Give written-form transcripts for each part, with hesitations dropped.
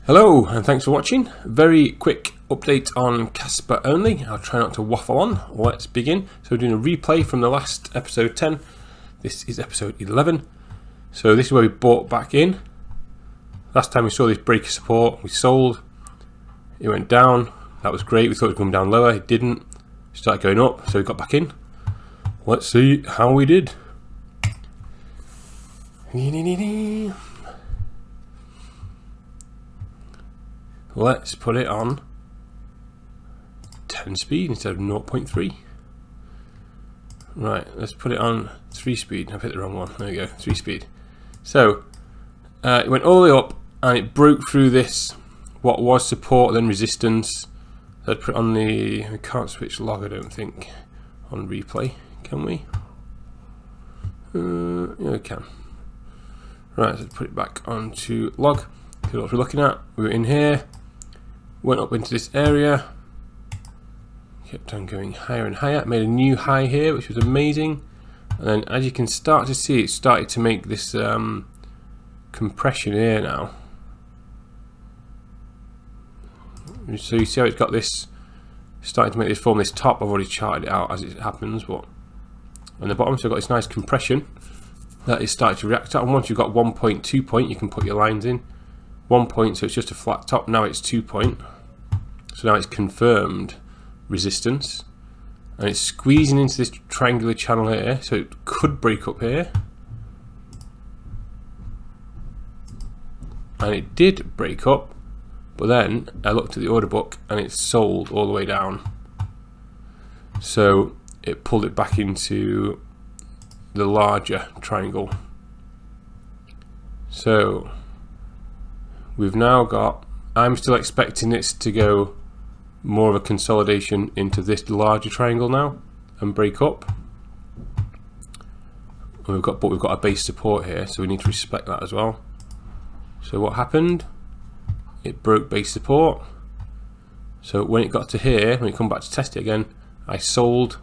Hello and thanks for watching. Very quick update on Kaspa only. I'll try not to waffle on. Let's begin. So we're doing a replay from the last episode 10. This is episode 11. So this is where we bought back in. Last time we saw this break of support, we sold. It went down. That was great. We thought it would come down lower. It didn't. It started going up, so we got back in. Let's see how we did. Let's put it on 10 speed instead of 0.3. Right, let's put it on 3 speed. I've hit the wrong one. There we go, 3 speed. So it went all the way up and it broke through this, what was support, then resistance. Let's put it on the, we can't switch log, I don't think, on replay, can we? Yeah, we can. Right, let's put it back onto log. See what we're looking at. We were in here. Went up into this area, kept on going higher and higher, made a new high here which was amazing, and then as you can start to see, it started to make this compression here now. So you see how it's got this, starting to make this form, this top. I've already charted it out as it happens, but on the bottom, so I've got this nice compression that is starting to react to, and once you've got 1 point, 2 point, you can put your lines in. 1 point, so it's just a flat top. Now it's 2 point, so now it's confirmed resistance, and it's squeezing into this triangular channel here, so it could break up here, and it did break up, but then I looked at the order book and it's sold all the way down, so it pulled it back into the larger triangle. So we've now got, I'm still expecting this to go more of a consolidation into this larger triangle now and break up. And we've got a base support here, so we need to respect that as well. So what happened? It broke base support. So when it got to here, when it come back to test it again, I sold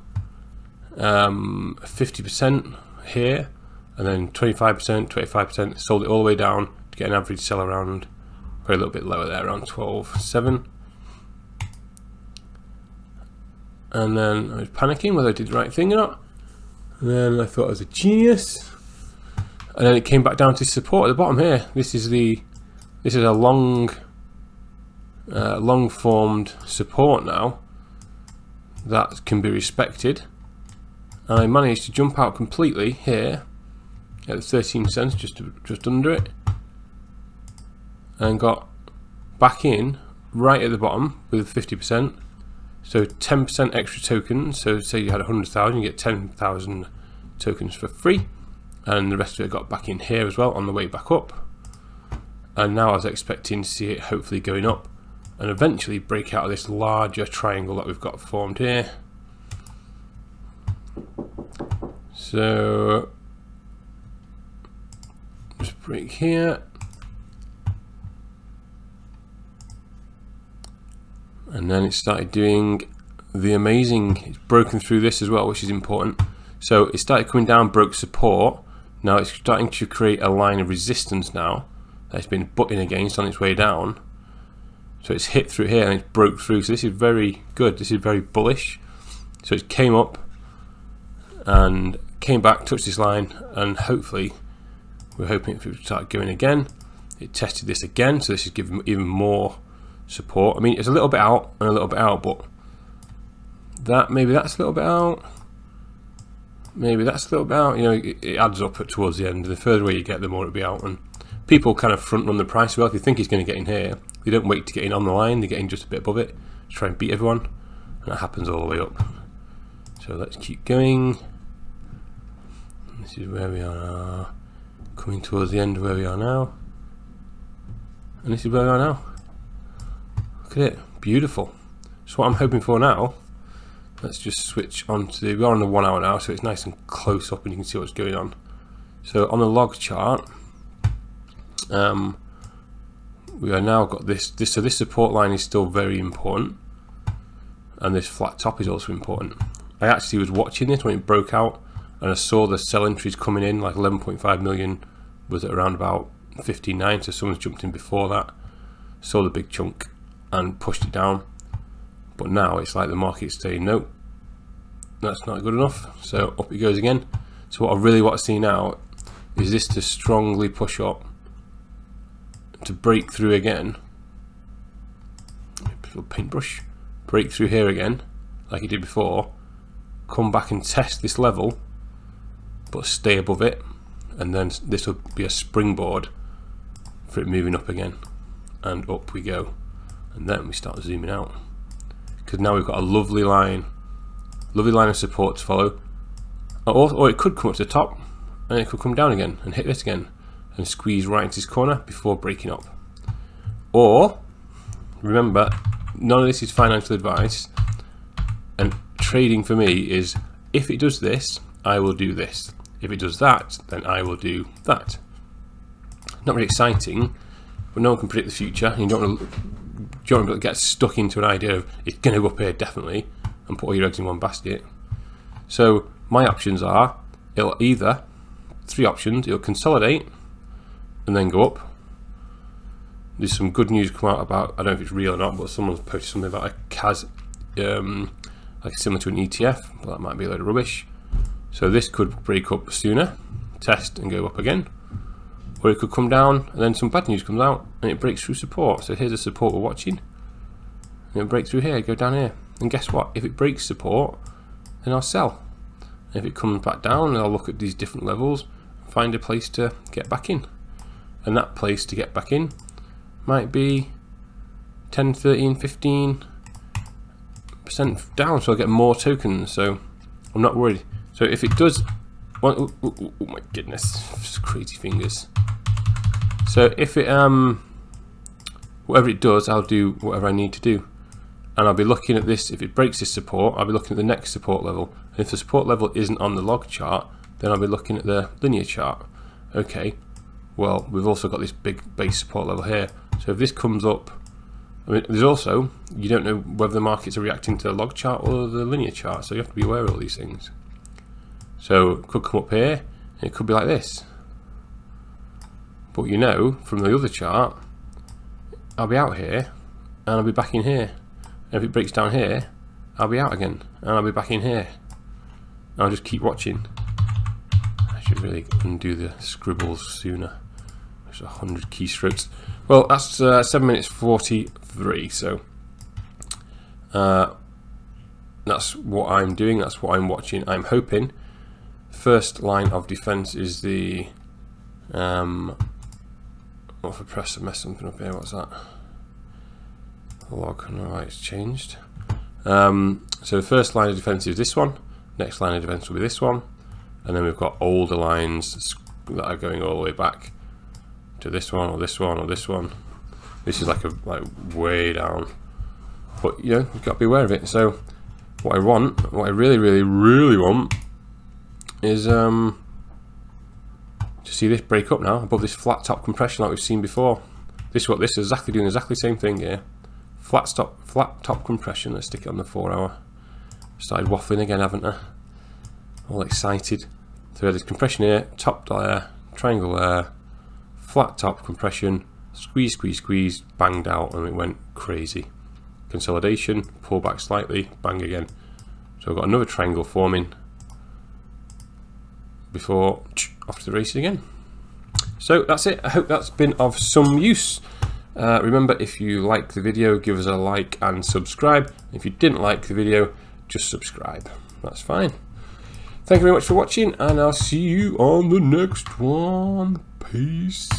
50% here, and then 25%, 25%, sold it all the way down to get an average sell around, probably a little bit lower there, around 12.7. And then I was panicking whether I did the right thing or not. And then I thought I was a genius. And then it came back down to support at the bottom here. This is a long formed support now that can be respected. And I managed to jump out completely here at 13 cents, just under it, and got back in right at the bottom with 50%. So 10% extra tokens. So say you had 100,000, you get 10,000 tokens for free, and the rest of it got back in here as well on the way back up. And now I was expecting to see it hopefully going up and eventually break out of this larger triangle that we've got formed here. So just break here. And then it started doing the amazing, it's broken through this as well, which is important. So it started coming down, broke support. Now it's starting to create a line of resistance now that it's been butting against on its way down. So it's hit through here and it's broke through. So this is very good. This is very bullish. So it came up and came back, touched this line, and hopefully we're hoping if it would start going again. It tested this again, so this is giving even more support. I mean, it's a little bit out and a little bit out, but that, maybe that's a little bit out, maybe that's a little bit out. You know, it adds up towards the end. The further away you get, the more it'll be out. And people kind of front run the price as well. If they think he's going to get in here, they don't wait to get in on the line, they get in just a bit above it to try and beat everyone, and that happens all the way up. So let's keep going. This is where we are now, coming towards the end of where we are now, and this is where we are now. Look at it, beautiful. So what I'm hoping for now, let's just switch on to, we're on the 1 hour now, so it's nice and close up and you can see what's going on. So on the log chart, we are now got this, so this support line is still very important, and this flat top is also important. I actually was watching this when it broke out, and I saw the sell entries coming in, like 11.5 million was at around about 59, so someone's jumped in before that. sold a big chunk and pushed it down. But now it's like the market's saying, nope, that's not good enough. So up it goes again. So what I really want to see now is this to strongly push up, to break through again. Little paintbrush, break through here again, like it did before. Come back and test this level, but stay above it, and then this will be a springboard for it moving up again, and up we go. And then we start zooming out, because now we've got a lovely line of support to follow. Or it could come up to the top, and it could come down again and hit this again and squeeze right into this corner before breaking up. Or remember, none of this is financial advice, and trading for me is, if it does this, I will do this. If it does that, then I will do that. Not really exciting, but no one can predict the future, and you don't want to get stuck into an idea of it's going to go up here definitely and put all your eggs in one basket. So my options are, it'll either, 3 options, it'll consolidate and then go up. There's some good news come out about, I don't know if it's real or not, but someone's posted something about a CAS, like similar to an ETF, but that might be a load of rubbish. So this could break up sooner, test and go up again, or it could come down and then some bad news comes out and it breaks through support. So here's the support we're watching, and it'll break through here, go down here, and guess what? If it breaks support, then I'll sell. And if it comes back down, I'll look at these different levels and find a place to get back in. And that place to get back in might be 10, 13, 15% down, so I'll get more tokens. So I'm not worried. So if it does, oh my goodness, crazy fingers. So if it whatever it does, I'll do whatever I need to do, and I'll be looking at this. If it breaks this support, I'll be looking at the next support level, and if the support level isn't on the log chart, then I'll be looking at the linear chart. Okay, well, we've also got this big base support level here. So if this comes up, I mean, there's also, you don't know whether the markets are reacting to the log chart or the linear chart, so you have to be aware of all these things. So it could come up here, and it could be like this. But you know, from the other chart, I'll be out here, and I'll be back in here. And if it breaks down here, I'll be out again, and I'll be back in here. And I'll just keep watching. I should really undo the scribbles sooner. There's 100 keystrokes. Well, that's 7 minutes 43, so that's what I'm doing, that's what I'm watching. I'm hoping first line of defense is the what if I press and mess something up here? What's that? Log. Alright, it's changed. So the first line of defense is this one, next line of defense will be this one, and then we've got older lines that are going all the way back to this one or this one or this one. This is like way down, but you know, you've got to be aware of it. So what I want, what I really want is to see this break up now above this flat top compression like we've seen before. This is what this is exactly doing, exactly the same thing here. Flat top compression. Let's stick it on the 4 hour. Started waffling again, haven't I? All excited. So we had this compression here, top there, triangle there, flat top compression, squeeze, banged out, and it went crazy. Consolidation, pull back slightly, bang again. So I've got another triangle forming before off to the races again. So that's it. I hope that's been of some use. Remember, if you like the video, give us a like and subscribe. If you didn't like the video, just subscribe. That's fine. Thank you very much for watching, and I'll see you on the next one. Peace.